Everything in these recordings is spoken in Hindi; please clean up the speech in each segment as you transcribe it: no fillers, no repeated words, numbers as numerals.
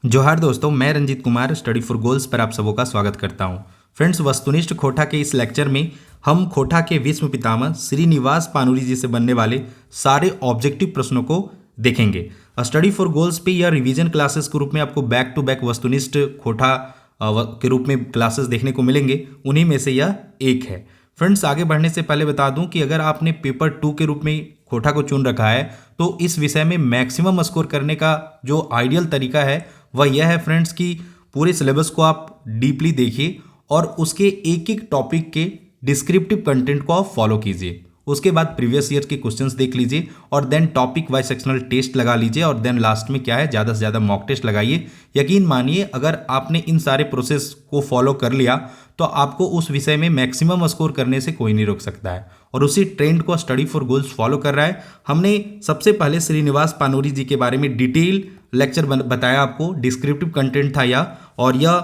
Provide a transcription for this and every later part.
जोहार दोस्तों, मैं Ranjeet Kumar study for goals पर आप सबों का स्वागत करता हूं। फ्रेंड्स, वस्तुनिष्ठ खोटा के इस लेक्चर में हम खोटा के विश्व पितामह श्रीनिवास पानुरी जी से बनने वाले सारे ऑब्जेक्टिव प्रश्नों को देखेंगे। स्टडी फॉर गोल्स पे या रिवीजन क्लासेस के रूप में आपको बैक टू बैक वस्तुनिष्ठ खोटा के रूप में क्लासेस देखने को मिलेंगे। उन्हीं में से यह एक है। फ्रेंड्स, आगे बढ़ने से पहले बता दूं कि अगर आपने पेपर 2 के रूप में खोटा को चुन रखा है तो इस विषय में मैक्सिमम स्कोर करने का जो आइडियल तरीका है वह यह है फ्रेंड्स कि पूरे सिलेबस को आप डीपली देखिए और उसके एक एक टॉपिक के डिस्क्रिप्टिव कंटेंट को आप फॉलो कीजिए। उसके बाद प्रीवियस ईयर के क्वेश्चंस देख लीजिए और then topic wise sectional test लगा लीजिए और देन लास्ट में क्या है, ज़्यादा से ज़्यादा मॉक टेस्ट लगाइए। यकीन मानिए, अगर आपने इन सारे प्रोसेस को फॉलो कर लिया तो आपको उस विषय में मैक्सिमम स्कोर करने से कोई नहीं रोक सकता है। और उसी ट्रेंड को स्टडी फॉर गोल्स फॉलो कर रहा है। हमने सबसे पहले श्रीनिवास पानुरी जी के बारे में डिटेल लेक्चर बताया आपको, डिस्क्रिप्टिव कंटेंट था यह, और यह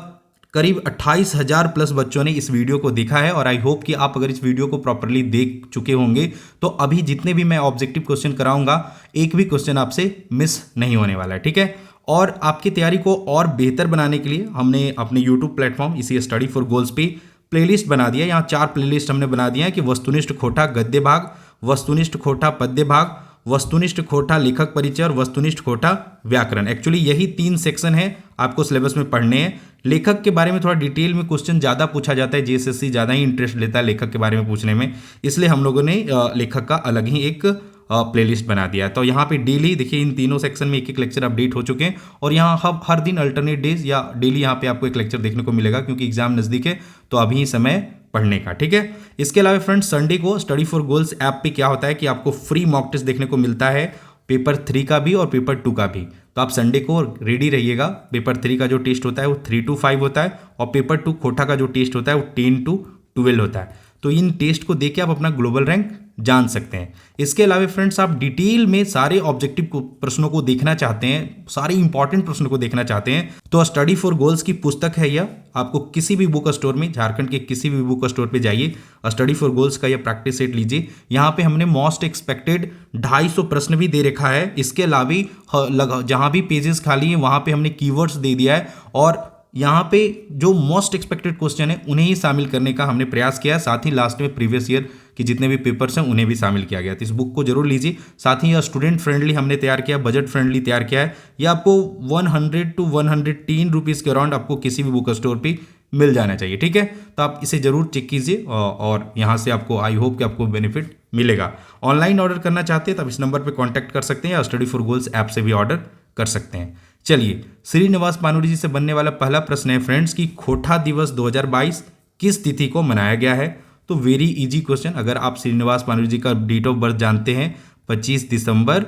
करीब 28,000 प्लस बच्चों ने इस वीडियो को देखा है। और आई होप कि आप अगर इस वीडियो को प्रॉपरली देख चुके होंगे तो अभी जितने भी मैं ऑब्जेक्टिव क्वेश्चन कराऊंगा एक भी क्वेश्चन आपसे मिस नहीं होने वाला है, ठीक है। और आपकी तैयारी को और बेहतर बनाने के लिए हमने अपने यूट्यूब प्लेटफॉर्म इसी स्टडी फॉर गोल्स पे प्लेलिस्ट बना दिया। यहाँ 4 प्लेलिस्ट हमने बना दिया है कि वस्तुनिष्ठ खोटा गद्य भाग, वस्तुनिष्ठ खोटा पद्य भाग, वस्तुनिष्ठ खोटा लेखक परिचय और वस्तुनिष्ठ खोटा व्याकरण। एक्चुअली यही 3 सेक्शन है आपको सिलेबस में पढ़ने हैं। लेखक के बारे में थोड़ा डिटेल में क्वेश्चन ज़्यादा पूछा जाता है, जेएसएससी ज़्यादा ही इंटरेस्ट लेता है लेखक के बारे में पूछने में, इसलिए हम लोगों ने लेखक का अलग ही एक प्लेलिस्ट बना दिया है। तो यहाँ पे डेली देखिए इन तीनों सेक्शन में एक एक लेक्चर अपडेट हो चुके हैं और यहाँ हर दिन अल्टरनेट डेज या डेली यहाँ पे आपको एक लेक्चर देखने को मिलेगा, क्योंकि एग्जाम नज़दीक है तो अभी समय पढ़ने का, ठीक है। इसके अलावा फ्रेंड्स, संडे को स्टडी फॉर गोल्स ऐप पे क्या होता है कि आपको फ्री मॉक टेस्ट देखने को मिलता है, पेपर 3 का भी और पेपर 2 का भी। तो आप संडे को रेडी रहिएगा। पेपर 3 का जो टेस्ट होता है वो 3 to 5 होता है और पेपर 2 खोटा का जो टेस्ट होता है वो 10 to 12 होता है। तो इन टेस्ट को देख के आप अपना ग्लोबल रैंक जान सकते हैं। इसके अलावा फ्रेंड्स, आप डिटेल में सारे ऑब्जेक्टिव प्रश्नों को देखना चाहते हैं, सारे इंपॉर्टेंट प्रश्नों को देखना चाहते हैं, तो स्टडी फॉर गोल्स की पुस्तक है यह। आपको किसी भी बुक स्टोर में, झारखंड के किसी भी बुक स्टोर पे जाइए, स्टडी फॉर गोल्स का यह प्रैक्टिस सेट लीजिए। यहाँ पे हमने मोस्ट एक्सपेक्टेड 250 प्रश्न भी दे रखा है। इसके अलावा जहाँ भी पेजेस खाली हैं वहाँ पे हमने कीवर्ड्स दे दिया है और यहाँ पे जो मोस्ट एक्सपेक्टेड क्वेश्चन है उन्हें ही शामिल करने का हमने प्रयास किया है। साथ ही लास्ट में प्रीवियस ईयर के जितने भी पेपर्स हैं उन्हें भी शामिल किया गया। तो इस बुक को जरूर लीजिए। साथ ही यह स्टूडेंट फ्रेंडली हमने तैयार किया, बजट फ्रेंडली तैयार किया है। यह आपको 100 to 110 रुपीज़ के अराउंड आपको किसी भी बुक स्टोर पर मिल जाना चाहिए, ठीक है। तो आप इसे जरूर चेक कीजिए और यहाँ से आपको आई होप कि आपको बेनिफिट मिलेगा। ऑनलाइन ऑर्डर करना चाहते हैं तो आप इस नंबर पर कॉन्टैक्ट कर सकते हैं या स्टडी फॉर गोल्स ऐप से भी ऑर्डर कर सकते हैं। चलिए, श्रीनिवास पानुरी जी से बनने वाला पहला प्रश्न है फ्रेंड्स कि खोटा दिवस 2022 किस तिथि को मनाया गया है। तो वेरी इजी क्वेश्चन। अगर आप श्रीनिवास पानुरी जी का डेट ऑफ बर्थ जानते हैं 25 दिसंबर,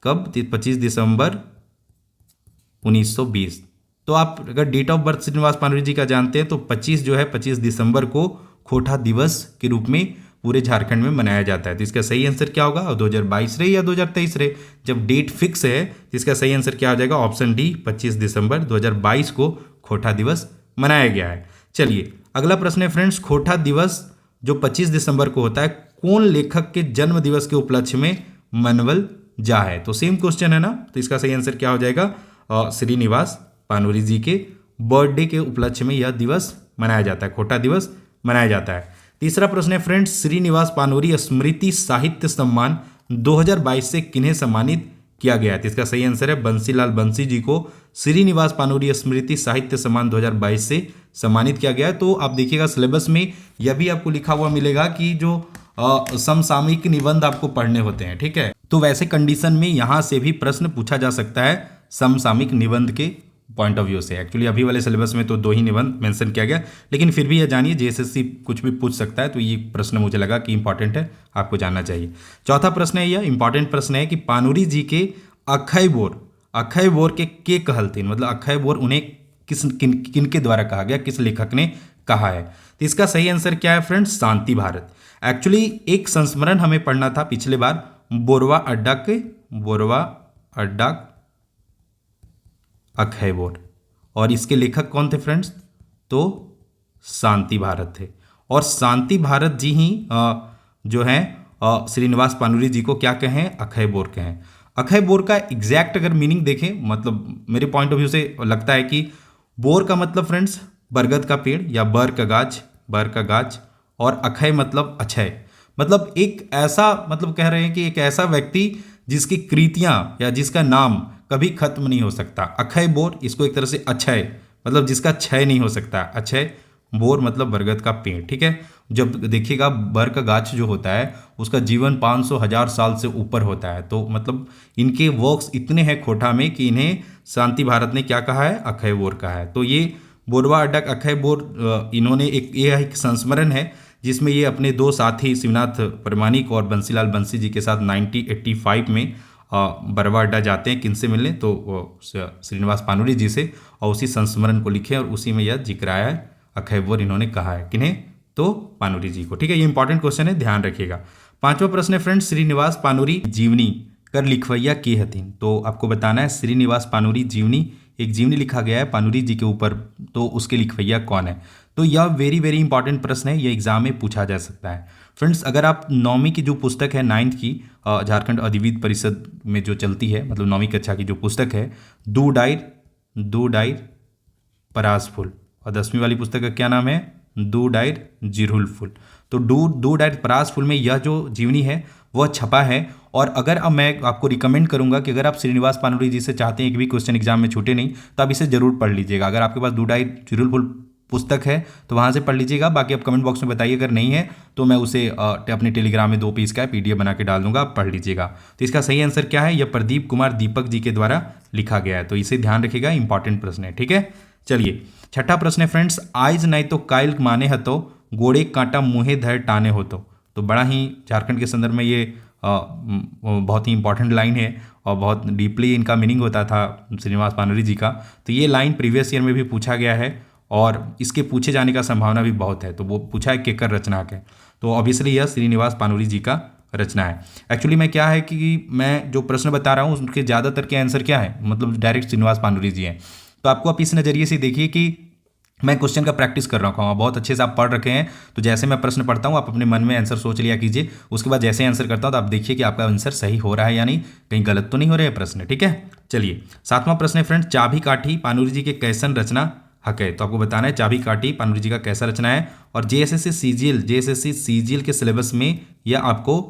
कब? 25 दिसंबर 1920। तो आप अगर डेट ऑफ बर्थ श्रीनिवास पानुरी जी का जानते हैं तो 25 दिसंबर को खोटा दिवस के रूप में पूरे झारखंड में मनाया जाता है। तो इसका सही आंसर क्या होगा? 2022 रहे या 2023 रहे, जब डेट फिक्स है तो इसका सही आंसर क्या हो जाएगा? ऑप्शन डी, 25 दिसंबर 2022 को खोटा दिवस मनाया गया है। चलिए, अगला प्रश्न है फ्रेंड्स, खोटा दिवस जो 25 दिसंबर को होता है कौन लेखक के जन्म दिवस के उपलक्ष्य में मनावल जा है? तो सेम क्वेश्चन है ना, तो इसका सही आंसर क्या हो जाएगा? श्रीनिवास पानुरी जी के बर्थडे के उपलक्ष्य में यह दिवस मनाया जाता है, खोटा दिवस मनाया जाता है। तीसरा प्रश्न है फ्रेंड्स, श्रीनिवास पानुरी स्मृति साहित्य सम्मान 2022 से किन्हें सम्मानित किया गया है? तो इसका सही आंसर है बंसीलाल बंसी जी को श्रीनिवास पानुरी स्मृति साहित्य सम्मान 2022 से सम्मानित किया गया है। तो आप देखिएगा सिलेबस में यह भी आपको लिखा हुआ मिलेगा कि जो समसामयिक निबंध आपको पढ़ने होते हैं, ठीक है। तो वैसे कंडीशन में यहाँ से भी प्रश्न पूछा जा सकता है समसामयिक निबंध के पॉइंट ऑफ व्यू से। एक्चुअली अभी वाले सिलेबस में तो 2 ही निबंध मेंशन किया गया, लेकिन फिर भी यह जानिए जेएसएससी कुछ भी पूछ सकता है, तो ये प्रश्न मुझे लगा कि इंपॉर्टेंट है, आपको जानना चाहिए। चौथा प्रश्न है, यह इंपॉर्टेंट प्रश्न है कि पानुरी जी के अक्षय बोर के कहलतीन, मतलब अक्षय बोर उन्हें किन के द्वारा कहा गया, किस लेखक ने कहा है? तो इसका सही आंसर क्या है फ्रेंड्स? शांति भारत। एक्चुअली एक संस्मरण हमें पढ़ना था पिछले बार, बोरवा अड्डा अक्षय बोर, और इसके लेखक कौन थे फ्रेंड्स? तो शांति भारत थे। और शांति भारत जी ही जो हैं श्रीनिवास पानुरी जी को क्या कहें? अक्षय बोर कहें। अक्षय बोर का एग्जैक्ट अगर मीनिंग देखें, मतलब मेरे पॉइंट ऑफ व्यू से लगता है कि बोर का मतलब फ्रेंड्स बरगद का पेड़ या बर का गाछ, और अक्षय मतलब अक्षय, मतलब एक ऐसा, मतलब कह रहे हैं कि एक ऐसा व्यक्ति जिसकी कृतियां या जिसका नाम कभी खत्म नहीं हो सकता। अक्षय बोर, इसको एक तरह से अक्षय मतलब जिसका क्षय नहीं हो सकता, अक्षय बोर मतलब बरगद का पेड़। ठीक है, जब देखिएगा बर का गाछ जो होता है उसका जीवन 500,000 साल से ऊपर होता है, तो मतलब इनके वर्क्स इतने हैं खोटा में कि इन्हें शांति भारत ने क्या कहा है, अक्षय बोर कहा है। तो ये बोरवा अड्डा अक्षय बोर, इन्होंने एक संस्मरण है जिसमें ये अपने दो साथी शिवनाथ परमाणिक और बंसीलाल बंसी जी के साथ 1985 में बरवा अड्डा जाते हैं किनसे मिलने, तो श्रीनिवास पानुरी जी से, और उसी संस्मरण को लिखे और उसी में यह जिक्र आया है, अक्षय बोर इन्होंने कहा है, किन्हें, तो पानुरी जी को। ठीक है, ये इंपॉर्टेंट क्वेश्चन है, ध्यान रखिएगा। पांचवा प्रश्न है फ्रेंड्स, श्रीनिवास पानुरी जीवनी कर लिखवैया की हथिन। तो आपको बताना है श्रीनिवास पानुरी जीवनी, एक जीवनी लिखा गया है पानुरी जी के ऊपर, तो उसके लिखवैया कौन है। तो यह वेरी वेरी इंपॉर्टेंट प्रश्न है, ये एग्जाम में पूछा जा सकता है। फ्रेंड्स, अगर आप नौवीं की जो पुस्तक है, 9th की झारखंड अधिविद्य परिषद में जो चलती है, मतलब 9वीं कक्षा की जो पुस्तक है, दो डायर परास फूल, और 10वीं वाली पुस्तक का क्या नाम है, दो डायर जिरहुल फूल। तो दो डायर परास फूल में यह जो जीवनी है वह छपा है। और अगर अब मैं आपको रिकमेंड करूंगा कि अगर आप श्रीनिवास पानुरी जी से चाहते हैं एक भी क्वेश्चन एग्जाम में छूटे नहीं, तो आप इसे जरूर पढ़ लीजिएगा। अगर आपके पास दो डायर जिरहुल फूल पुस्तक है तो वहाँ से पढ़ लीजिएगा, बाकी आप कमेंट बॉक्स में बताइए, अगर नहीं है तो मैं उसे अपने टेलीग्राम में 2 पेज का PDF बना के डाल दूंगा, आप पढ़ लीजिएगा। तो इसका सही आंसर क्या है, यह प्रदीप कुमार दीपक जी के द्वारा लिखा गया है, तो इसे ध्यान रखिएगा, इंपॉर्टेंट प्रश्न है। ठीक है, चलिए छठा प्रश्न है फ्रेंड्स, आइज नहीं तो काइल माने हतो गोड़े कांटा मुँहे धर टाने होतो। तो बड़ा ही झारखंड के संदर्भ में ये बहुत ही इंपॉर्टेंट लाइन है और बहुत डीपली इनका मीनिंग होता था श्रीनिवास पानुरी जी का। तो ये लाइन प्रीवियस ईयर में भी पूछा गया है और इसके पूछे जाने का संभावना भी बहुत है। तो वो पूछा है केकर रचना के, तो ऑब्वियसली यह श्रीनिवास पानुरी जी का रचना है। एक्चुअली में क्या है कि मैं जो प्रश्न बता रहा हूँ उनके ज़्यादातर के आंसर क्या है, मतलब डायरेक्ट श्रीनिवास पानुरी जी हैं। तो आपको आप इस नज़रिए से देखिए कि मैं क्वेश्चन का प्रैक्टिस कर रहा हूँ, बहुत अच्छे से आप पढ़ रखे हैं। तो जैसे मैं प्रश्न पढ़ता हूँ आप अपने मन में आंसर सोच लिया कीजिए, उसके बाद जैसे आंसर करता हूँ तो आप देखिए कि आपका आंसर सही हो रहा है या नहीं, कहीं गलत तो नहीं हो रहे हैं प्रश्न। ठीक है, चलिए सातवां प्रश्न है फ्रेंड्स, चाबी काठी पानुरी जी के कैसन रचना हक है। तो आपको बताना है चाबी काठी पानुरी जी का कैसा रचना है, और जेएसएससी सीजीएल के सिलेबस में यह आपको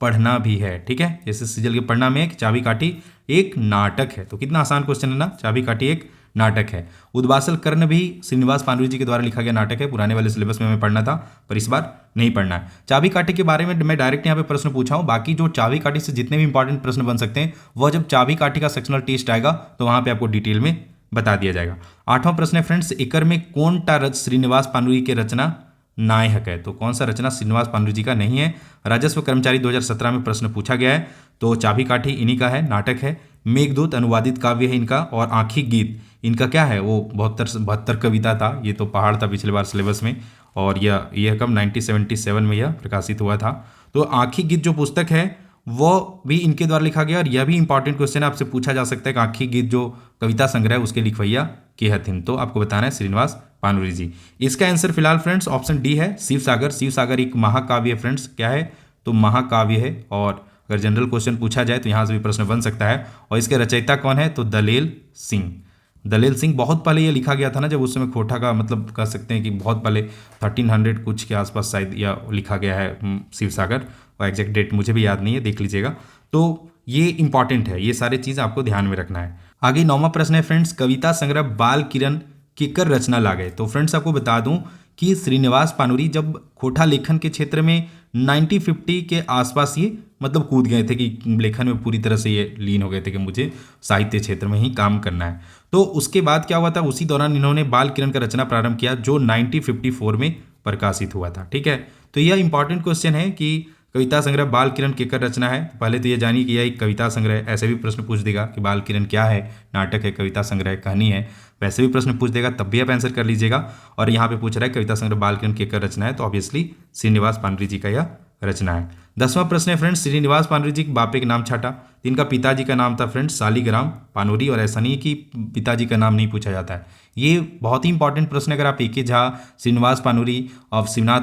पढ़ना भी है। ठीक है, जेएसएससी सीजीएल के पढ़ना में चाबी काठी एक नाटक है। तो कितना आसान क्वेश्चन है ना, चाबी काठी एक नाटक है। उद्वासल कर्ण भी श्रीनिवास पानुरी जी के द्वारा लिखा गया नाटक है, पुराने वाले सिलेबस में हमें पढ़ना था पर इस बार नहीं पढ़ना है। चाबी काठी के बारे में मैं डायरेक्ट यहाँ पे प्रश्न पूछा हूँ, बाकी जो चाबी काठी से जितने भी इंपॉर्टेंट प्रश्न बन सकते हैं वह जब चाबी काठी का सेक्शनल टेस्ट आएगा तो वहाँ पे आपको डिटेल में बता दिया जाएगा। आठवां प्रश्न है फ्रेंड्स, एकर में कौन टा श्रीनिवास पानुरी के रचना नाय हक है। तो कौन सा रचना श्रीनिवास पानुरी जी का नहीं है। राजस्व कर्मचारी 2017 में प्रश्न पूछा गया है, तो चाबी काठी इन्हीं का है, नाटक है। मेघदूत अनुवादित काव्य है इनका, और आँखी गीत इनका क्या है, वो 72 कविता था, ये तो पहाड़ था पिछले बार सिलेबस में, और यह कब 1977 में यह प्रकाशित हुआ था। तो आँखी गीत जो पुस्तक है वो भी इनके द्वारा लिखा गया, और यह भी इंपॉर्टेंट क्वेश्चन है, आपसे पूछा जा सकता है कि आँखी गीत जो कविता संग्रह है उसके लिखवैया के हथिन। तो आपको बताना है श्रीनिवास पानुरी जी। इसका आंसर फिलहाल फ्रेंड्स ऑप्शन डी है, शिव सागर एक महाकाव्य है फ्रेंड्स, क्या है तो महाकाव्य है। और अगर जनरल क्वेश्चन पूछा जाए तो यहाँ से भी प्रश्न बन सकता है। और इसके रचयिता कौन है, तो दलेल सिंह। बहुत पहले ये लिखा गया था ना, जब उस समय खोटा का मतलब कह सकते हैं कि बहुत पहले 1300 कुछ के आसपास शायद यह लिखा गया है शिव सागर, और एग्जैक्ट डेट मुझे भी याद नहीं है, देख लीजिएगा। तो ये इंपॉर्टेंट है, ये सारी चीज़ आपको ध्यान में रखना है। आगे 9वां प्रश्न है फ्रेंड्स, कविता संग्रह बाल किरण केकर रचना लागे। तो फ्रेंड्स आपको बता दूं कि श्रीनिवास पानुरी जब खोटा लेखन के क्षेत्र में 1950 के आसपास ये मतलब कूद गए थे कि लेखन में पूरी तरह से ये लीन हो गए थे कि मुझे साहित्य क्षेत्र में ही काम करना है। तो उसके बाद क्या हुआ था, उसी दौरान इन्होंने बाल किरण का रचना प्रारंभ किया जो 1954 में प्रकाशित हुआ था। ठीक है, तो यह इंपॉर्टेंट क्वेश्चन है कि कविता संग्रह बाल किरण केकर रचना है। पहले तो ये जानिए कि यह एक कविता संग्रह, ऐसे भी प्रश्न पूछ देगा कि बाल किरण क्या है, नाटक है, कविता संग्रह, कहानी है, वैसे भी प्रश्न पूछ देगा, तब भी आप आंसर कर लीजिएगा। और यहाँ पे पूछ रहा है कविता संग्रह बाल किरण केकर रचना है, तो ऑब्वियसली श्रीनिवास पानुरी जी का यह रचना है। 10वां प्रश्न है फ्रेंड्स, श्रीनिवास पानुरी जी के बापे का नाम छाटा। तो इनका पिताजी का नाम था फ्रेंड्स शालिग्राम पानुरी, और ऐसा नहीं कि पिताजी का नाम नहीं पूछा जाता है। ये बहुत ही इंपॉर्टेंट प्रश्न है। अगर आप ए.के. झा, श्रीनिवास पानुरी और शिवनाथ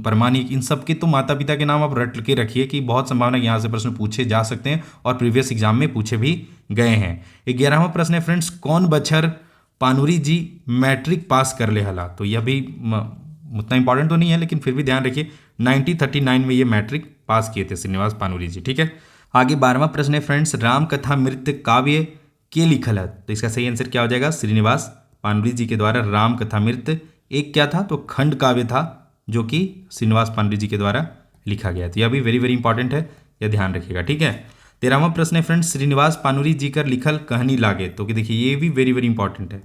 परमानिक, इन सब के तो माता पिता के नाम आप रट के रखिए कि बहुत संभावना यहाँ से प्रश्न पूछे जा सकते हैं और प्रीवियस एग्जाम में पूछे भी गए हैं। 11वां प्रश्न है फ्रेंड्स, कौन बछर पानुरी जी मैट्रिक पास कर ले हला। तो यह भी उतना इंपॉर्टेंट तो नहीं है, लेकिन फिर भी ध्यान रखिए 1939 में ये मैट्रिक पास किए थे श्रीनिवास पानुरी जी। ठीक है, आगे 12वां प्रश्न है फ्रेंड्स, राम कथा मृत काव्य के लिखल है। तो इसका सही आंसर क्या हो जाएगा, श्रीनिवास पानुरी जी के द्वारा राम कथा मृत एक क्या था, तो खंड काव्य था, जो कि श्रीनिवास पानुरी जी के द्वारा लिखा गया था। यह भी वेरी वेरी इंपॉर्टेंट है, यह ध्यान रखिएगा। ठीक है, 13वां प्रश्न है फ्रेंड्स, श्रीनिवास पानुरी जी कर लिखल कहानी लागे। तो कि देखिए ये भी वेरी वेरी इंपॉर्टेंट है,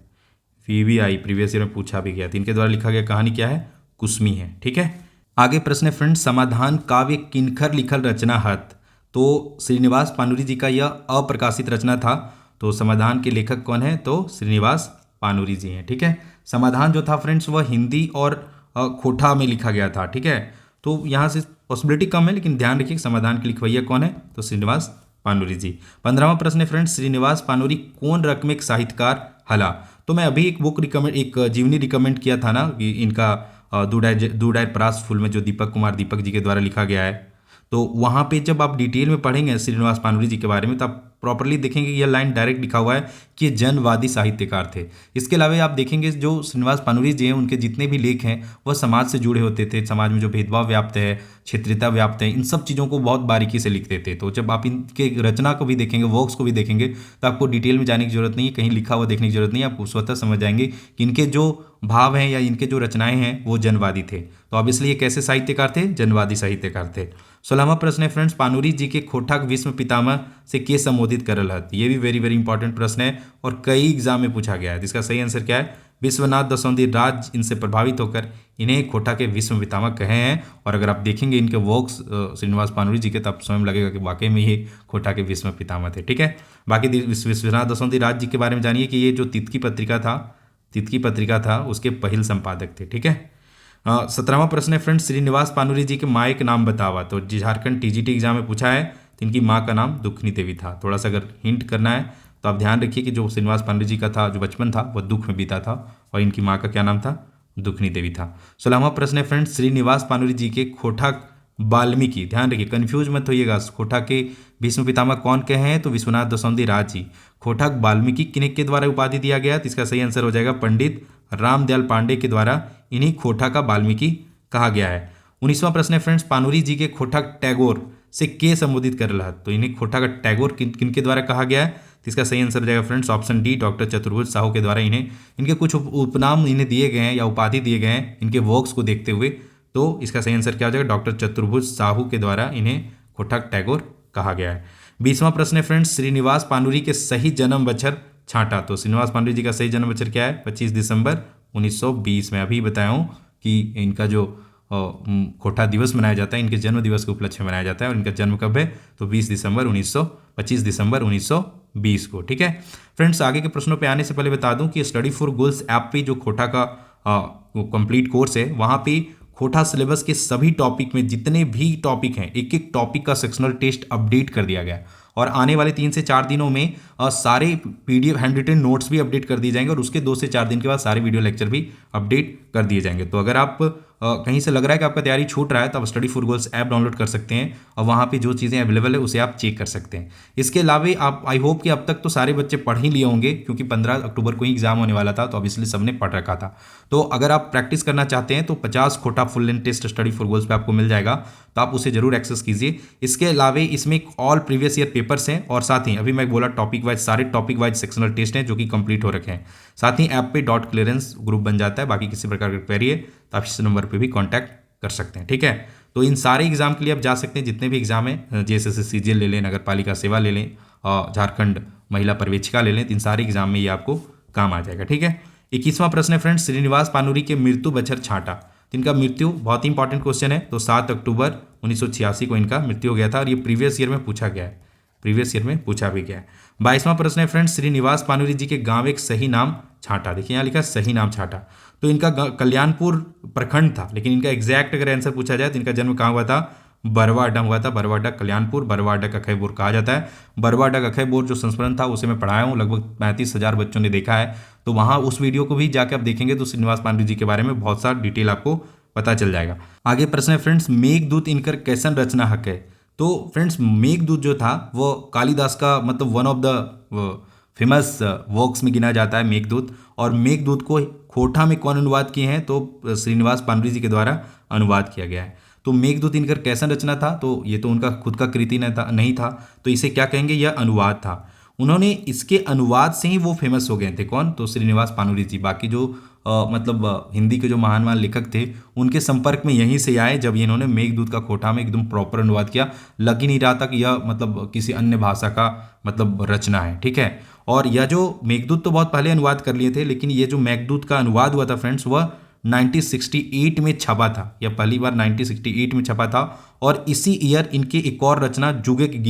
VVI प्रीवियस ईयर में पूछा भी गया था। इनके द्वारा लिखा गया कहानी क्या है, कुसमी है। ठीक है, आगे प्रश्न है फ्रेंड्स, समाधान काव्य किनखर लिखल रचना हत। तो श्रीनिवास पानुरी जी का यह अप्रकाशित रचना था। तो समाधान के लेखक कौन है, तो श्रीनिवास पानुरी जी हैं। ठीक है, समाधान जो था फ्रेंड्स वह हिंदी और खोटा में लिखा गया था। ठीक है, तो यहाँ से पॉसिबिलिटी कम है, लेकिन ध्यान रखिए समाधान के लिखवैया कौन है, तो श्रीनिवास पानुरी जी। 15वां प्रश्न है फ्रेंड्स, श्रीनिवास पानुरी कौन रकम एक साहित्यकार हला। तो मैं अभी एक बुक एक जीवनी रिकमेंड किया था ना, कि इनका दूडाय परास फूल में जो दीपक कुमार दीपक जी के द्वारा लिखा गया है। तो वहाँ पे जब आप डिटेल में पढ़ेंगे श्रीनिवास पानुरी जी के बारे में, तो आप प्रॉपरली देखेंगे कि यह लाइन डायरेक्ट लिखा हुआ है कि ये जनवादी साहित्यकार थे। इसके अलावा आप देखेंगे जो श्रीनिवास पानुरी जी हैं, उनके जितने भी लेख हैं वह समाज से जुड़े होते थे। समाज में जो भेदभाव व्याप्त है, क्षेत्रीयता व्याप्त है, इन सब चीज़ों को बहुत बारीकी से लिखते थे। तो जब आप इनके रचना को भी देखेंगे, वर्क्स को भी देखेंगे, तो आपको डिटेल में जाने की जरूरत नहीं है, कहीं लिखा हुआ देखने की जरूरत नहीं है। आपको स्वतः समझ जाएंगे कि इनके जो भाव हैं या इनके जो रचनाएं हैं वो जनवादी थे। तो ऑब्वियसली ये कैसे साहित्यकार थे, जनवादी साहित्यकार थे। 16वां प्रश्न है फ्रेंड्स, पानुरी जी के खोटाक विश्व पितामह से के संबोधित करल हत। ये भी वेरी वेरी इंपॉर्टेंट प्रश्न है और कई एग्जाम में पूछा गया है। इसका सही आंसर क्या है, विश्वनाथ दसौंधी राज इनसे प्रभावित होकर इन्हें खोटा के विश्व पितामह कहे हैं। और अगर आप देखेंगे इनके वर्क्स श्रीनिवास पानुरी जी के, तब स्वयं लगेगा कि वाकई में ये खोटा के विश्व पितामह थे। ठीक है, बाकी विश्वनाथ दसौंधी राज जी के बारे में जानिए कि ये जो तितकी पत्रिका था उसके पहल संपादक थे। ठीक है, 17वां प्रश्न है फ्रेंड्स, श्रीनिवास पानुरी जी के माँ के नाम बतावा। तो झारखंड TGT एग्जाम में पूछा है, तो इनकी माँ का नाम दुखनी देवी था। थोड़ा सा अगर हिंट करना है तो आप ध्यान रखिए कि जो श्रीनिवास पानुरी जी का था, जो बचपन था वह दुख में बीता था, और इनकी माँ का क्या नाम था, दुखनी देवी था। 16वां प्रश्न है फ्रेंड्स, श्रीनिवास पानुरी जी के खोटाक वाल्मीकि, ध्यान रखिए कंफ्यूज मत होइएगा, खोटा के भीष्म पितामह कौन कहे हैं, तो विश्वनाथ दसौंधी राज जी। खोटाक वाल्मीकि किन्हीं के द्वारा उपाधि दिया गया, तो इसका सही आंसर हो जाएगा पंडित रामदयाल पांडे के द्वारा इन्हीं खोटा का वाल्मीकि कहा गया है। 19वां प्रश्न है फ्रेंड्स, पानुरी जी के खोटाक टैगोर से के संबोधित कर रहा, तो इन्हें खोटा का टैगोर किन के द्वारा कहा गया है, तो इसका सही आंसर हो जाएगा फ्रेंड्स ऑप्शन डी, डॉक्टर चतुर्भुज साहू के द्वारा इनके कुछ उपनाम इन्हें दिए गए हैं या उपाधि दिए गए हैं इनके वर्क्स को देखते हुए। तो इसका सही आंसर क्या हो जाएगा, डॉक्टर चतुर्भुज साहू के द्वारा इन्हें खोटाक टैगोर कहा गया है। 20वां प्रश्न है फ्रेंड्स, श्रीनिवास पानुरी के सही जन्म बछर छाटा। तो श्रीनिवास पानुरी जी का सही जन्म बछर क्या है, 25 दिसंबर 1920 में। अभी बताया हूँ कि इनका जो खोटा दिवस मनाया जाता है, इनके जन्म दिवस के उपलक्ष्य में मनाया जाता है, और इनका जन्म कब है, तो 25 दिसंबर 1920 को। ठीक है फ्रेंड्स, आगे के प्रश्नों पे आने से पहले बता दूं कि स्टडी फॉर गोल्स ऐप पे जो खोटा का कंप्लीट कोर्स है, वहाँ पे खोटा सिलेबस के सभी टॉपिक में जितने भी टॉपिक हैं, एक एक टॉपिक का सेक्शनल टेस्ट अपडेट कर दिया गया, और आने वाले 3 से 4 दिनों में सारे PDF हैंड रिटन नोट्स भी अपडेट कर दिए जाएंगे, और उसके 2 से 4 दिन के बाद सारे वीडियो लेक्चर भी अपडेट कर दिए जाएंगे। तो अगर आप कहीं से लग रहा है कि आपका तैयारी छूट रहा है, तो आप study for goals app download कर सकते हैं, और वहाँ पे जो चीज़ें अवेलेबल है उसे आप चेक कर सकते हैं। इसके अलावा आप आई होप कि अब तक तो सारे बच्चे पढ़ ही लिए होंगे, क्योंकि 15 अक्टूबर को ही एग्जाम होने वाला था, तो ऑब्वियसली सबने पढ़ रखा था। तो अगर आप प्रैक्टिस करना चाहते हैं तो 50 खोटा full length test study for goals पे आपको मिल जाएगा, तो आप उसे जरूर एक्सेस कीजिए। इसके अलावा इसमें ऑल प्रीवियस ईयर पेपर्स हैं, और साथ ही अभी मैं बोला टॉपिक वाइज सारे टॉपिक वाइज सेक्शनल टेस्ट हैं जो कि कंप्लीट हो रखे हैं। साथ ही ऐप पे डॉट क्लियरेंस ग्रुप बन जाता है। बाकी किसी प्रकार की क्वेरी है तो आप इस नंबर पे भी कांटेक्ट कर सकते हैं। ठीक है, तो इन सारे एग्जाम के लिए आप जा सकते हैं, जितने भी एग्जाम है, JSS CGL ले लें, नगर पालिका सेवा ले लें, और झारखंड महिला पर्यवेक्षिका ले लें, इन सारे एग्जाम में ये आपको काम आ जाएगा। ठीक है, 21वां प्रश्न है फ्रेंड्स, श्रीनिवास पानुरी के मृत्यु बछर छाटा। इनका मृत्यु बहुत ही इंपॉर्टेंट क्वेश्चन है, तो 7 अक्टूबर 1986 को इनका मृत्यु हो गया था, और ये प्रीवियस ईयर में पूछा गया है, प्रीवियस ईयर में पूछा भी गया है। 22वां प्रश्न है फ्रेंड्स, श्रीनिवास पानुरी जी के गांव एक सही नाम छाटा। देखिए यहाँ लिखा सही नाम छाटा, तो इनका कल्याणपुर प्रखंड था, लेकिन इनका एग्जैक्ट अगर आंसर पूछा जाए तो इनका जन्म कहाँ हुआ था, बरवा हुआ था। बरवा कल्याणपुर, बरवा कखई बोर कहा जाता है। बरवा कखई बोर जो संस्मरण था उसे मैं पढ़ाया हूँ, लगभग 35,000 बच्चों ने देखा है। तो वहाँ उस वीडियो को भी जाके आप देखेंगे तो श्रीनिवास पांडुरी जी के बारे में बहुत सारा डिटेल आपको पता चल जाएगा। आगे प्रश्न है फ्रेंड्स, मेघदूत इनकर कैसन रचना हक है। तो फ्रेंड्स मेघदूत जो था वो कालिदास का मतलब one of the famous works में गिना जाता है मेघदूत। और मेघदूत को खोटा में कौन अनुवाद किए हैं, तो श्रीनिवास पांडुरी जी के द्वारा अनुवाद किया गया है। तो मेघदूत इनकर कैसन रचना था, तो ये तो उनका खुद का कृति नहीं था, तो इसे क्या कहेंगे, यह अनुवाद था। उन्होंने इसके अनुवाद से ही वो फेमस हो गए थे। कौन, तो श्रीनिवास पानुरी जी। बाकी जो मतलब हिंदी के जो महान महान लेखक थे उनके संपर्क में यहीं से आए जब इन्होंने मेघदूत का खोटा में एकदम प्रॉपर अनुवाद किया। लग ही नहीं रहा था कि यह मतलब किसी अन्य भाषा का मतलब रचना है, ठीक है। और यह जो मेघदूत तो बहुत पहले अनुवाद कर लिए थे, लेकिन ये जो मेघदूत का अनुवाद हुआ था फ्रेंड्स वह 1968 में छपा था। यह पहली बार 1968 में छपा था। और इसी ईयर इनकी एक और रचना जुगेक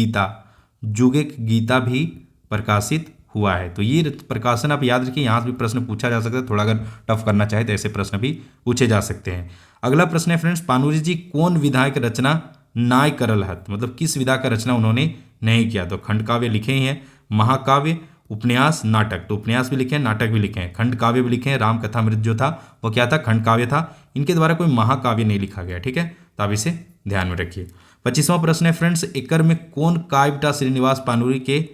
गीता भी प्रकाशित हुआ है। तो ये प्रकाशन आप याद रखिए, यहाँ से भी प्रश्न पूछा जा सकता है। थोड़ा अगर टफ करना चाहे तो ऐसे प्रश्न भी पूछे जा सकते हैं। अगला प्रश्न है फ्रेंड्स, पानुरी जी कौन विधा की रचना नाय करल हत, मतलब किस विधा का रचना उन्होंने नहीं किया। तो खंड काव्य लिखे ही हैं, महाकाव्य, उपन्यास, नाटक। तो उपन्यास भी लिखे हैं, नाटक भी लिखे हैं, खंड काव्य भी लिखे हैं। राम कथामृत जो था वो क्या था, खंड काव्य था। इनके द्वारा कोई महाकाव्य नहीं लिखा गया, ठीक है। तो आप इसे ध्यान में रखिए। 25वां प्रश्न है फ्रेंड्स, एकर में कौन काव्यटा श्रीनिवास पानुरी के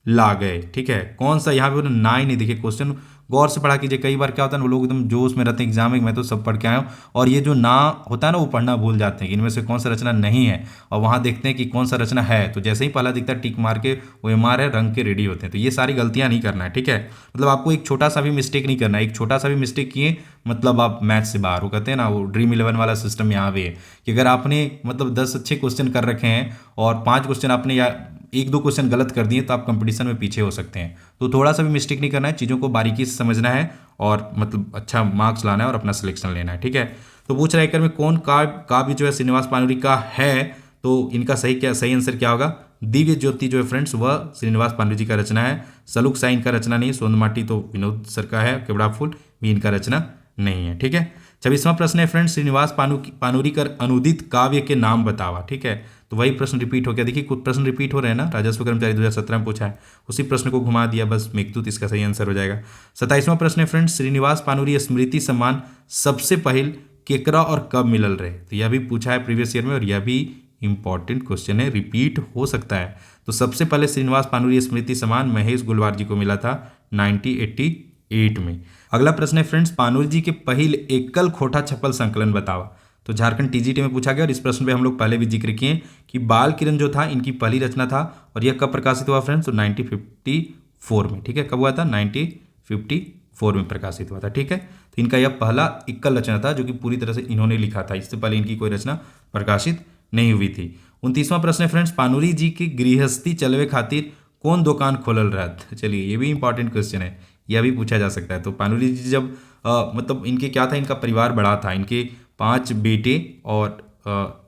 ला गए, ठीक है। कौन सा, यहाँ पे ना ही नहीं, देखिए क्वेश्चन गौर से पढ़ा कीजिए। कई बार क्या होता है ना, वो लोग एकदम जोश में रहते हैं एग्जाम में, मैं तो सब पढ़ के आया हूँ, और ये जो ना होता है ना वो पढ़ना भूल जाते हैं कि इनमें से कौन सा रचना नहीं है। और वहाँ देखते हैं कि कौन सा रचना है, तो जैसे ही पहला दिखता है टिक मार के वो MR है, रंग के रेडी होते हैं। तो ये सारी गलतियाँ नहीं करना है, ठीक है। मतलब आपको एक छोटा सा भी मिस्टेक नहीं करना है। एक छोटा सा भी मिस्टेक किए मतलब आप मैथ से बाहर हो। कहते हैं ना वो ड्रीम 11 वाला सिस्टम यहाँ पे है कि अगर आपने मतलब 10 अच्छे क्वेश्चन कर रखे हैं और 5 क्वेश्चन आपने या 1-2 क्वेश्चन गलत कर दिए तो आप कंपटीशन में पीछे हो सकते हैं। तो थोड़ा सा भी मिस्टेक नहीं करना है, चीज़ों को बारीकी से समझना है और मतलब अच्छा मार्क्स लाना है और अपना सिलेक्शन लेना है, ठीक है। तो पूछ रहा है कर में कौन काव्य जो है श्रीनिवास पानुरी का है, तो इनका सही आंसर क्या होगा, दिव्य ज्योति जो है फ्रेंड्स वह श्रीनिवास पानुरी जी का रचना है। सलूक साई इनका रचना नहीं, सोनमाटी तो विनोद सर का है, केवड़ा फूल भी इनका रचना नहीं है, ठीक है। 26वां प्रश्न है फ्रेंड्स, श्रीनिवास पानुरी का अनुदित काव्य के नाम बतावा, ठीक है। तो वही प्रश्न रिपीट हो गया। देखिए कुछ प्रश्न रिपीट हो रहे हैं ना, राजस्व कर्मचारी 2017 में पूछा है, उसी प्रश्न को घुमा दिया, बस मेघदूत इसका सही आंसर हो जाएगा। 27वां प्रश्न है फ्रेंड्स, श्रीनिवास पानुरी स्मृति सम्मान सबसे पहले केकरा और कब मिलल रहे। तो यह भी पूछा है प्रीवियस ईयर में और यह भी इंपॉर्टेंट क्वेश्चन है, रिपीट हो सकता है। तो सबसे पहले श्रीनिवास पानुरी स्मृति सम्मान महेश गुलवार जी को मिला था 1988 में। अगला प्रश्न है फ्रेंड्स, पानुरी जी के पहले एकल खोटा छपल संकलन बतावा। तो झारखंड TGT में पूछा गया और इस प्रश्न पे हम लोग पहले भी जिक्र किए कि बाल किरण जो था इनकी पहली रचना था और यह कब प्रकाशित हुआ फ्रेंड्स, तो 1954 में, ठीक है। कब हुआ था, 1954 में प्रकाशित हुआ था, ठीक है। तो इनका यह पहला एकल रचना था जो कि पूरी तरह से इन्होंने लिखा था, इससे पहले इनकी कोई रचना प्रकाशित नहीं हुई थी। 29वां प्रश्न है फ्रेंड्स, पानुरी जी की गृहस्थी चलवे खातिर कौन दुकान खोलल रहत। चलिए ये भी इंपॉर्टेंट क्वेश्चन है, यह भी पूछा जा सकता है। तो पानुरी जी जब मतलब इनके क्या था, इनका परिवार बड़ा था, इनके 5 बेटे और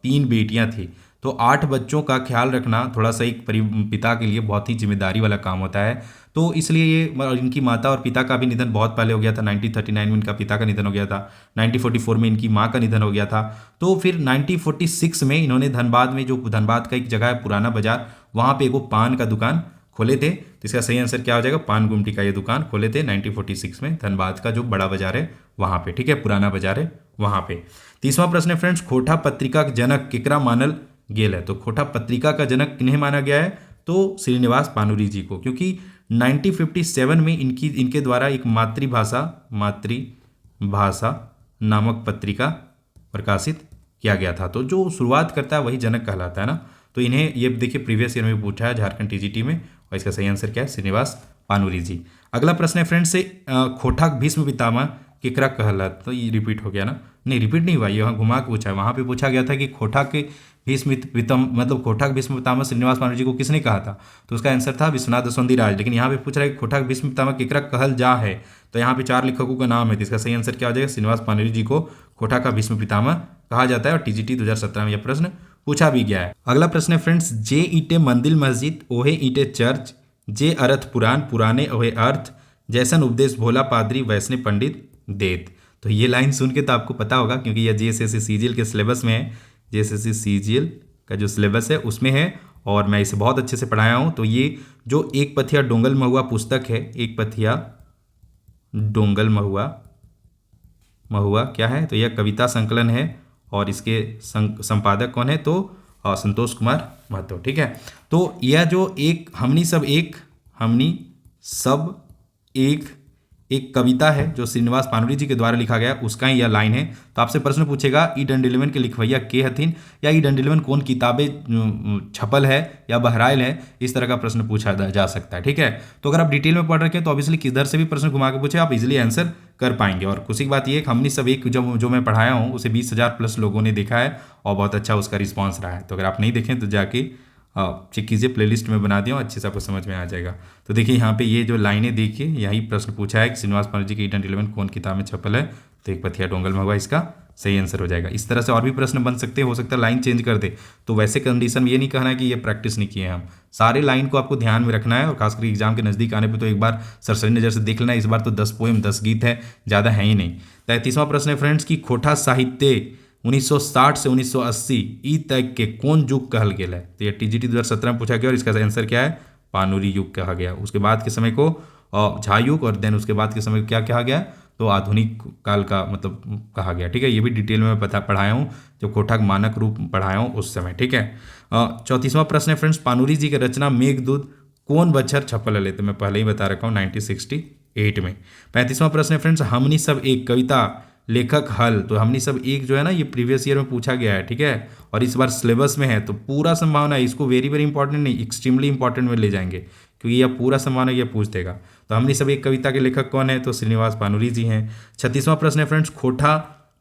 3 बेटियां थी। तो 8 बच्चों का ख्याल रखना थोड़ा सा एक पिता के लिए बहुत ही जिम्मेदारी वाला काम होता है। तो इसलिए ये इनकी माता और पिता का भी निधन बहुत पहले हो गया था। 1939 में इनका पिता का निधन हो गया था, 1944 में इनकी माँ का निधन हो गया था। तो फिर 1946 में इन्होंने धनबाद में, जो धनबाद का एक जगह है पुराना बाजार, वहाँ पे एक पान का दुकान खोले थे। तो इसका सही आंसर क्या हो जाएगा, पान गुमटी का ये दुकान खोले थे 1946 में, धनबाद का जो बड़ा बाजार है वहाँ पे, ठीक है, पुराना बाजार है वहाँ पे। 30वां प्रश्न है फ्रेंड्स, खोटा पत्रिका का जनक केकरा मानल गेल है। तो खोटा पत्रिका का जनक किन्हें माना गया है, तो श्रीनिवास पानुरी जी को, क्योंकि 1957 में इनके द्वारा एक मातृभाषा नामक पत्रिका प्रकाशित किया गया था। तो जो शुरुआत करता है वही जनक कहलाता है ना। तो इन्हें ये देखिए प्रीवियस ईयर में पूछा है झारखंड TGT में, और इसका सही आंसर क्या है, श्रीनिवास पानुरी जी। अगला प्रश्न है फ्रेंड्स से, खोटा भीष्म पितामह केकरा कहलात। तो ये रिपीट हो गया ना, नहीं रिपीट नहीं हुआ, ये वहाँ घुमा के पूछा है। वहाँ पे पूछा गया था कि खोटा के भीष्म पितामह श्रीनिवास पानुरी जी को किसने कहा था, तो उसका आंसर था विश्वनाथ दसवंती राज। लेकिन यहाँ पे पूछ रहा है कि खोटा के भीष्म पितामह केकरा कहल जा है, तो यहाँ पे 4 लेखकों का नाम है, तो इसका सही आंसर क्या हो जाएगा, श्रीनिवास पानुरी जी को खोटा का भीष्म पितामह कहा जाता है। और TGT 2017 में यह प्रश्न पूछा भी गया है। अगला प्रश्न है फ्रेंड्स, जे ईंटे मंदिर मस्जिद ओहे ईंटे चर्च, जे अर्थ पुराण पुराने ओहे अर्थ, जैसन उपदेश भोला पादरी वैष्णव पंडित देत। तो ये लाइन सुन के तो आपको पता होगा, क्योंकि यह JSS CGL के सिलेबस में है। जेएसएससी सीजीएल का जो सिलेबस है उसमें है, और मैं इसे बहुत अच्छे से पढ़ाया हूँ। तो ये जो एक पथिया डोंगल महुआ पुस्तक है, एक पथिया डोंगल महुआ क्या है, तो यह कविता संकलन है, और इसके संपादक कौन है, तो संतोष कुमार महतो। ठीक है, तो यह जो हमनी सब एक कविता है जो श्रीनिवास पानुरी जी के द्वारा लिखा गया, उसका ही यह लाइन है। तो आपसे प्रश्न पूछेगा ई डंडिलवन के लिखवैया के हथिन, या ई डंडिलवन कौन किताबें छपल है या बहराइल है, इस तरह का प्रश्न पूछा जा सकता है। ठीक है, तो अगर आप डिटेल में पढ़ रखे हैं तो ऑब्वियसली किधर से भी प्रश्न घुमा के पूछे आप इजीली आंसर कर पाएंगे। और खुशी की बात यह है कि हमने सब एक जो मैं पढ़ाया हूँ उसे 20,000 प्लस लोगों ने देखा है और बहुत अच्छा उसका रिस्पॉन्स रहा है। तो अगर आप नहीं देखें तो जाके चेक कीजिए, प्लेलिस्ट में बना दिया, अच्छे से आपको समझ में आ जाएगा। तो देखिए यहाँ पे ये जो लाइनें देखिए, यही प्रश्न पूछा है कि श्रीनिवास पानुरी जी की ई डंडिलवन कौन किताब में छपल है, तो एक पथिया डोंगल महुआ इसका सही आंसर हो जाएगा। इस तरह से और भी प्रश्न बन सकते हैं, हो सकता है लाइन चेंज कर दे। तो वैसे कंडीशन में ये नहीं कहना है कि ये प्रैक्टिस नहीं किए हम, सारे लाइन को आपको ध्यान में रखना है, और खासकर एग्जाम के नज़दीक आने पर तो एक बार सरसरी नज़र से देख लेना। इस बार तो 10 पोएम 10 गीत है, ज़्यादा है ही नहीं। 33वां प्रश्न है फ्रेंड्स की खोटा साहित्य 1960 से 1980 ई तक के कौन युग कहल गेल है, तो ये टीजीटी 2017 में पूछा गया, और इसका आंसर क्या है, पानुरी युग कहा गया। उसके बाद के समय को झा युग, और देन उसके बाद के समय को क्या कहा गया, तो आधुनिक काल का मतलब कहा गया। ठीक है, ये भी डिटेल में मैं पढ़ाया हूँ जब कोठा का मानक रूप पढ़ाया हूँ उस समय। ठीक है, 34वां प्रश्न है फ्रेंड्स पानुरी जी की रचना मेघदूत कौन बच्छर छपल है, तो मैं पहले ही बता रखा हूँ 1968 में। 35वां प्रश्न है फ्रेंड्स हमनी सब एक कविता लेखक हल, तो हमनी सब एक जो है ना ये प्रीवियस ईयर में पूछा गया है। ठीक है, और इस बार सिलेबस में है, तो पूरा संभावना है इसको वेरी वेरी इंपॉर्टेंट नहीं, एक्सट्रीमली इंपॉर्टेंट में ले जाएंगे, क्योंकि यह पूरा संभावना यह पूछ देगा। तो हमनी सब एक कविता के लेखक कौन है, तो श्रीनिवास पानुरी जी हैं। 36वां प्रश्न है फ्रेंड्स खोटा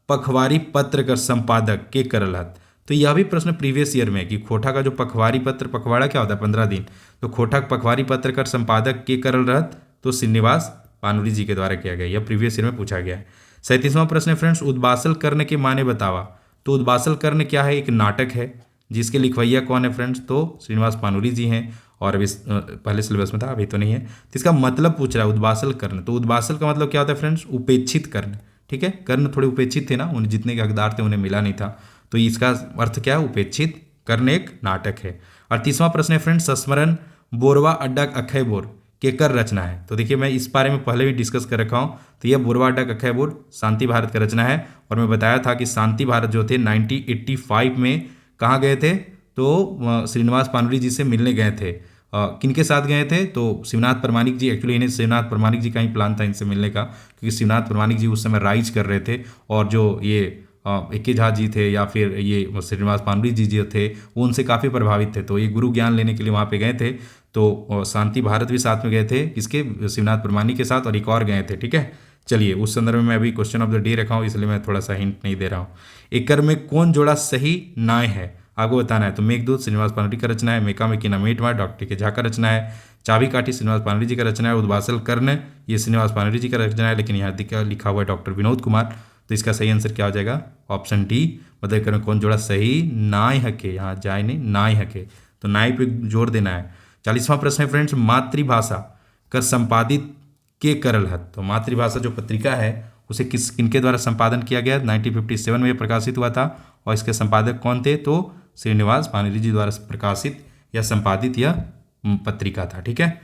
पखवारी पत्र का संपादक के करल हत, तो यह भी प्रश्न प्रीवियस ईयर में कि खोटा का जो पखवारी पत्र, पखवाड़ा क्या होता है 15 दिन, तो खोटा पखवारी पत्र का संपादक के करल रहत, तो श्रीनिवास पानुरी जी के द्वारा किया गया, यह प्रीवियस ईयर में पूछा गया है। 37वां प्रश्न है फ्रेंड्स उद्बासल करने के माने बतावा, तो उद्बासल करने क्या है, एक नाटक है जिसके लिखवैया कौन है फ्रेंड्स, तो श्रीनिवास पानुरी जी हैं, और अभी पहले सिलेबस में था अभी तो नहीं है। तो इसका मतलब पूछ रहा है उद्बासल कर्ण, तो उद्बासल का मतलब क्या होता है फ्रेंड्स, उपेक्षित कर्ण। ठीक है, कर्ण थोड़े उपेक्षित थे ना, उन्हें जितने के हकदार थे उन्हें मिला नहीं था, तो इसका अर्थ क्या है, उपेक्षित कर्ण एक नाटक है। और 30वां प्रश्न है फ्रेंड्स संस्मरण बोरवा अड्डा अखय बोर केकर रचना है, तो देखिए मैं इस बारे में पहले भी डिस्कस कर रखा हूँ। तो यह बोरवा अड्डा अखय बोर शांति भारत का रचना है, और मैं बताया था कि शांति भारत जो थे 1985 में कहाँ गए थे, तो श्रीनिवास पानुरी जी से मिलने गए थे। किनके साथ गए थे, तो शिवनाथ परमानिक जी, एक्चुअली इन्हें शिवनाथ परमानिक जी का ही प्लान था इनसे मिलने का, क्योंकि शिवनाथ परमानिक जी उस समय राइज कर रहे थे, और जो ये ए.के. झा जी थे या फिर ये श्रीनिवास पानुरी जी जो थे वो उनसे काफ़ी प्रभावित थे, तो ये गुरु ज्ञान लेने के लिए वहाँ पे गए थे। तो शांति भारत भी साथ में गए थे, किसके, शिवनाथ परमानिक के साथ, और एक और गए थे। ठीक है, चलिए उस संदर्भ में मैं अभी क्वेश्चन ऑफ द डे रखा हूँ, इसलिए मैं थोड़ा सा हिंट नहीं दे रहा हूँ। एकर में कौन जोड़ा सही नाय है, आपको बताना है। तो मेघदूत श्रीनिवास पानुरी का रचना है, मेका मेकिना मेटमा डॉक्टर के झा का रचना है, चाबी काठी श्रीनिवास पानुरी जी का रचना है, उद्बासल कर्ण ये श्रीनिवास पानुरी जी का रचना है, लेकिन यहाँ लिखा हुआ है डॉक्टर विनोद कुमार, तो इसका सही आंसर क्या हो जाएगा, ऑप्शन डी। मतलब एकर में कौन जोड़ा सही नाय हके, यहाँ जाए नहीं नाय हके, तो नाय पे जोर देना है। 40वां प्रश्न है फ्रेंड्स मातृभाषा कर संपादित के करल हत, तो मातृभाषा जो पत्रिका है उसे किनके द्वारा संपादन किया गया, 1957 में प्रकाशित हुआ था, और इसके संपादक कौन थे, तो श्रीनिवास पानुरी जी द्वारा प्रकाशित या संपादित यह पत्रिका था। ठीक है,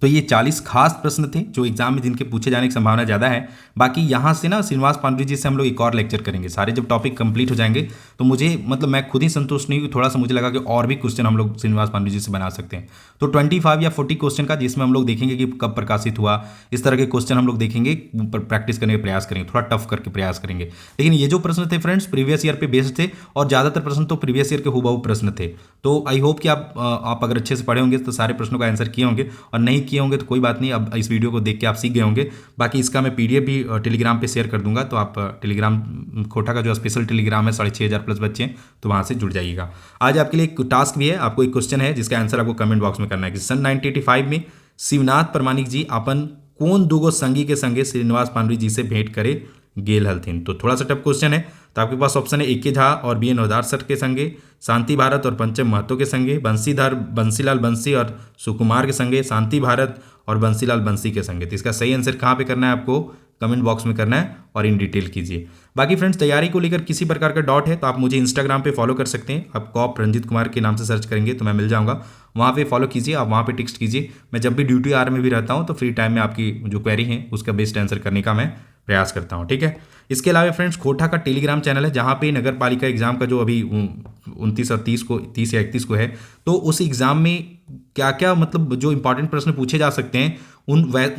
तो ये 40 खास प्रश्न थे जो एग्जाम में जिनके पूछे जाने की संभावना ज़्यादा है। बाकी यहाँ से ना श्रीनिवास पानुरी जी से हम लोग एक और लेक्चर करेंगे, सारे जब टॉपिक कंप्लीट हो जाएंगे तो मुझे मतलब मैं खुद ही संतुष्ट नहीं हुई, थोड़ा सा मुझे लगा कि और भी क्वेश्चन हम लोग श्रीनिवास पानुरी जी से बना सकते हैं। तो 25 या 40 क्वेश्चन का, जिसमें हम लोग देखेंगे कि कब प्रकाशित हुआ, इस तरह के क्वेश्चन हम लोग देखेंगे, प्रैक्टिस करने का प्रयास करेंगे, थोड़ा टफ करके प्रयास करेंगे। लेकिन ये जो प्रश्न थे फ्रेंड्स प्रीवियस ईयर पे बेस्ड थे, और ज़्यादातर प्रश्न तो प्रीवियस ईयर के हुबहू प्रश्न थे। तो आई होप कि आप अगर अच्छे से पढ़े होंगे तो सारे प्रश्नों का आंसर किए होंगे, और नहीं किए होंगे तो कोई बात नहीं, अब इस वीडियो को देख के आप सीख गए होंगे। बाकी इसका मैं पीडीएफ भी टेलीग्राम पे शेयर कर दूंगा, तो आप टेलीग्राम खोटा का जो स्पेशल टेलीग्राम है 6500 प्लस बच्चे हैं, तो वहाँ से जुड़ जाइएगा। आज आपके लिए एक टास्क भी है, आपको एक क्वेश्चन है जिसका आंसर आपको कमेंट बॉक्स में करना है कि सन 1985 में शिवनाथ परमानिक जी अपन कौन दूगो संगी के संगे श्रीनिवास पानुरी जी से भेंट करे गेल हलथिन। तो थोड़ा सा टफ क्वेश्चन है, तो आपके पास ऑप्शन है ए.के. झा और बी.एन. नवदार सर के संगे, शांति भारत और पंचम महतो के संगे, बंसीधर बंसीलाल बंसी और सुकुमार के संगे, शांति भारत और बंसीलाल बंसी के संगे। तो इसका सही आंसर कहाँ पे करना है आपको, कमेंट बॉक्स में करना है और इन डिटेल कीजिए। बाकी फ्रेंड्स तैयारी को लेकर किसी प्रकार का डाउट है तो आप मुझे इंस्टाग्राम पे फॉलो कर सकते हैं। आप कॉप रंजीत कुमार के नाम से सर्च करेंगे तो मैं मिल जाऊंगा, वहाँ पे फॉलो कीजिए, आप वहाँ पे टेक्स्ट कीजिए। मैं जब भी ड्यूटी आवर में भी रहता हूँ तो फ्री टाइम में आपकी जो क्वेरी है उसका बेस्ट आंसर करने का मैं प्रयास करता हूँ, ठीक है। इसके अलावा फ्रेंड्स खोटा का टेलीग्राम चैनल है जहाँ पे नगर पालिका एग्जाम का जो अभी 29 और 30 या 31 को है, तो उस एग्जाम में क्या क्या मतलब जो इंपॉर्टेंट प्रश्न पूछे जा सकते हैं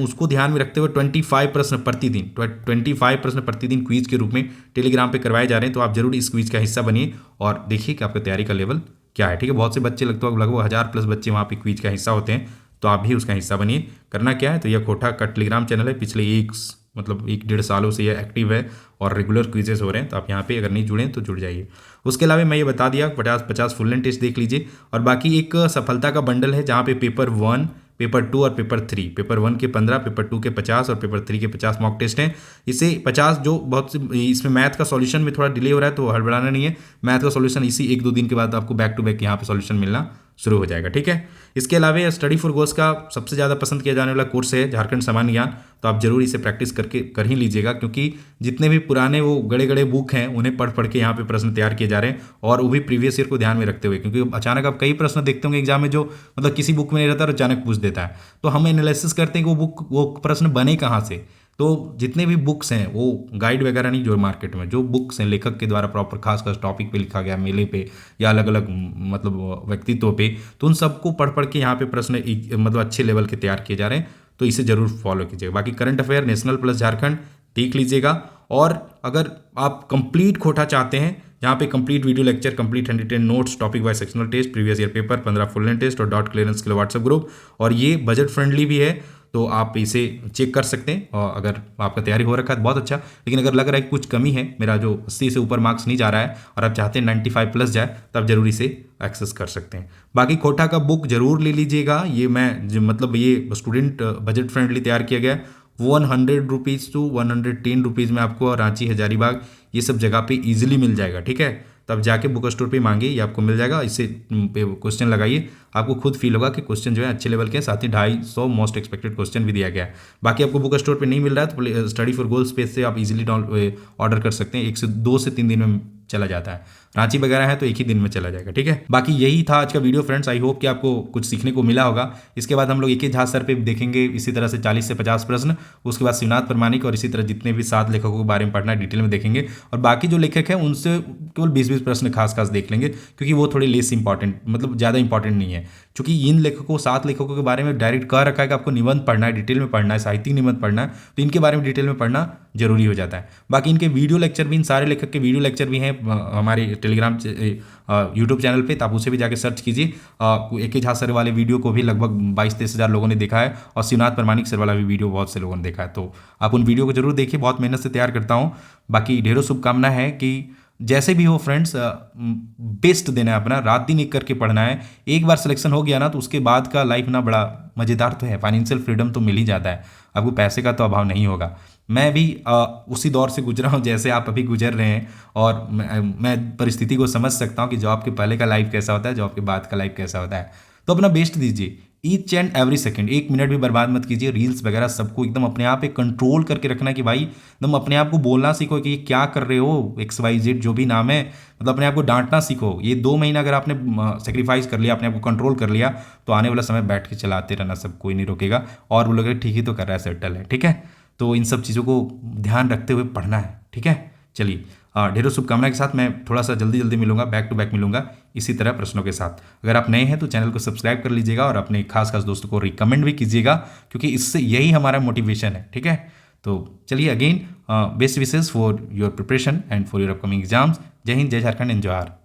उसको ध्यान में रखते हुए 25 प्रश्न प्रतिदिन क्विज के रूप में टेलीग्राम पे करवाए जा रहे हैं। तो आप जरूर इस क्विज का हिस्सा बनिए और देखिए कि आपका तैयारी का लेवल क्या है, ठीक है। बहुत से बच्चे लगभग 1000+ बच्चे वहाँ पे क्विज का हिस्सा होते हैं, तो आप भी उसका हिस्सा बनिए। करना क्या है, तो यह खोटा का टेलीग्राम चैनल है, पिछले 1-1.5 सालों से यह एक्टिव है और रेगुलर क्विजेस हो रहे हैं। तो आप यहाँ पे अगर नहीं जुड़े तो जुड़ जाइए। उसके अलावा मैं ये बता दिया 50 फुल लेंथ टेस्ट देख लीजिए, और बाकी एक सफलता का बंडल है जहाँ पे पेपर 1, पेपर 2 और पेपर 3, पेपर 1 के 15, पेपर 2 के 50 और पेपर 3 के 50 मॉक टेस्ट हैं। इसे 50 जो बहुत इसमें मैथ का सॉल्यूशन में थोड़ा डिले हो रहा है तो हड़बड़ाना नहीं है, मैथ का सॉल्यूशन इसी 1-2 दिन के बाद आपको बैक टू बैक यहाँ पे सॉल्यूशन मिलना शुरू हो जाएगा, ठीक है। इसके अलावा स्टडी फॉर गोल्स का सबसे ज़्यादा पसंद किया जाने वाला कोर्स है झारखंड सामान्य ज्ञान, तो आप जरूर इसे प्रैक्टिस करके कर ही लीजिएगा, क्योंकि जितने भी पुराने वो गड़े बुक हैं उन्हें पढ़ के यहाँ पे प्रश्न तैयार किए जा रहे हैं, और वो भी प्रीवियस ईयर को ध्यान में रखते हुए, क्योंकि अचानक आप कई प्रश्न देखते होंगे एग्जाम में जो मतलब किसी बुक में नहीं रहता और अचानक पूछ देता है। तो हम एनालिसिस करते हैं कि वो प्रश्न बने कहाँ से। तो जितने भी बुक्स हैं वो गाइड वगैरह नहीं, जो मार्केट में जो बुक्स हैं लेखक के द्वारा प्रॉपर खास टॉपिक पे लिखा गया, मेले पे या अलग अलग मतलब व्यक्तित्व पे, तो उन सबको पढ़ के यहाँ पे प्रश्न मतलब अच्छे लेवल के तैयार किए जा रहे हैं, तो इसे जरूर फॉलो कीजिएगा। बाकी current affair national plus Jharkhand देख लीजिएगा। और अगर आप कंप्लीट खोटा चाहते हैं, यहाँ पे complete video lecture, complete 110 notes, topic wise sectional test, previous year paper, 15 full length test और डाउट क्लियरेंस के लिए व्हाट्सएप ग्रुप, और ये बजट फ्रेंडली भी है, तो आप इसे चेक कर सकते हैं। और अगर आपका तैयारी हो रखा है तो बहुत अच्छा, लेकिन अगर लग रहा है कि कुछ कमी है, मेरा जो 80 से ऊपर मार्क्स नहीं जा रहा है और आप चाहते हैं 95+ जाए, तब जरूर इसे एक्सेस कर सकते हैं। बाकी खोटा का बुक जरूर ले लीजिएगा, ये मैं मतलब ये स्टूडेंट बजट फ्रेंडली तैयार किया गया है। 100 रुपीज़ टू 110 रुपीज़ में आपको रांची, हजारीबाग ये सब जगह पे इजीली मिल जाएगा, ठीक है। तब जाके बुक स्टोर पे मांगिए, ये आपको मिल जाएगा। इससे क्वेश्चन लगाइए, आपको खुद फील होगा कि क्वेश्चन जो है अच्छे लेवल के हैं, साथ ही 250 मोस्ट एक्सपेक्टेड क्वेश्चन भी दिया गया है। बाकी आपको बुक स्टोर पे नहीं मिल रहा है तो स्टडी फॉर गोल्स पेज से आप इजीली ऑर्डर कर सकते हैं, 2 से 3 दिन में चला जाता है। रांची वगैरह है तो एक ही दिन में चला जाएगा, ठीक है। बाकी यही था आज का वीडियो फ्रेंड्स, आई होप कि आपको कुछ सीखने को मिला होगा। इसके बाद हम लोग एक ही झा सर पे देखेंगे इसी तरह से 40 से 50 प्रश्न, उसके बाद शिवनाथ प्रमाणिक और इसी तरह जितने भी 7 लेखकों के बारे में पढ़ना है डिटेल में देखेंगे, और बाकी जो लेखक हैं उनसे केवल 20-20 प्रश्न खास देख लेंगे, क्योंकि वो थोड़े लेस इंपॉर्टेंट मतलब ज़्यादा इंपॉर्टेंट नहीं है। क्योंकि इन लेखकों 7 लेखकों के बारे में डायरेक्ट कह रखा है कि आपको निबंध पढ़ना है, डिटेल में पढ़ना है, साहित्यिक निबंध पढ़ना है, तो इनके बारे में डिटेल में पढ़ना जरूरी हो जाता है। बाकी इनके वीडियो लेक्चर भी, इन सारे लेखक के वीडियो लेक्चर भी हैं हमारे टेलीग्राम यूट्यूब चैनल पे, तो आप उसे भी जाके सर्च कीजिए। एक ही झा सर वाले वीडियो को भी लगभग 22-23 हज़ार लोगों ने देखा है, और शिवनाथ प्रमाणिक सर वाला भी वीडियो बहुत से लोगों ने देखा है, तो आप उन वीडियो को जरूर देखिए, बहुत मेहनत से तैयार करता हूँ। बाकी ढेरों शुभकामना है कि जैसे भी हो फ्रेंड्स, बेस्ट देना है अपना, रात दिन एक करके पढ़ना है। एक बार सिलेक्शन हो गया ना तो उसके बाद का लाइफ ना बड़ा मज़ेदार तो है, फाइनेंशियल फ्रीडम तो मिल ही जाता है, आपको पैसे का तो अभाव नहीं होगा। मैं भी उसी दौर से गुजरा हूँ जैसे आप अभी गुजर रहे हैं, और मैं परिस्थिति को समझ सकता हूँ कि जॉब के पहले का लाइफ कैसा होता है, जॉब के बाद का लाइफ कैसा होता है। तो अपना बेस्ट दीजिए each and every second, 1 minute भी बर्बाद मत कीजिए। रील्स वगैरह सबको एकदम अपने आप पे कंट्रोल करके रखना है कि भाई एकदम अपने आप को बोलना सीखो कि क्या कर रहे हो, XYZ जो भी नाम है, मतलब अपने आप को डांटना सीखो। ये 2 महीना अगर आपने सेक्रीफाइस कर लिया, अपने आप को कंट्रोल कर लिया, तो आने वाला समय बैठ के चलाते रहना, सब कोई नहीं रोकेगा, और वो लोग ठीक ही तो कर रहा है, सेटल है, ठीक है। तो इन सब चीज़ों को ध्यान रखते हुए पढ़ना है, ठीक है। चलिए ढेरों शुभकामना के साथ मैं थोड़ा सा जल्दी मिलूंगा, बैक टू बैक मिलूंगा इसी तरह प्रश्नों के साथ। अगर आप नए हैं तो चैनल को सब्सक्राइब कर लीजिएगा, और अपने खास दोस्तों को रिकमेंड भी कीजिएगा, क्योंकि इससे यही हमारा मोटिवेशन है, ठीक है। तो चलिए again best wishes for your preparation and for your upcoming exams. जय हिंद, जय झारखंड, एंड जोहार।